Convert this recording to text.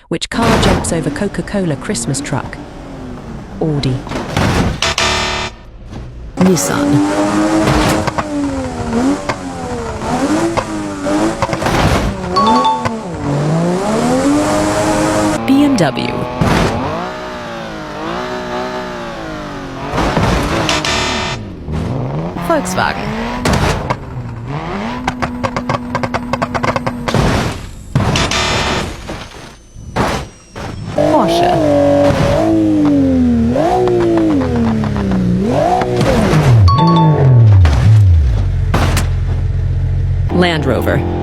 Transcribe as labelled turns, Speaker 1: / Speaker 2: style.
Speaker 1: Which car jumps over Coca-Cola Christmas truck? Audi.
Speaker 2: Nissan. BMW. Volkswagen. Porsche. Land Rover.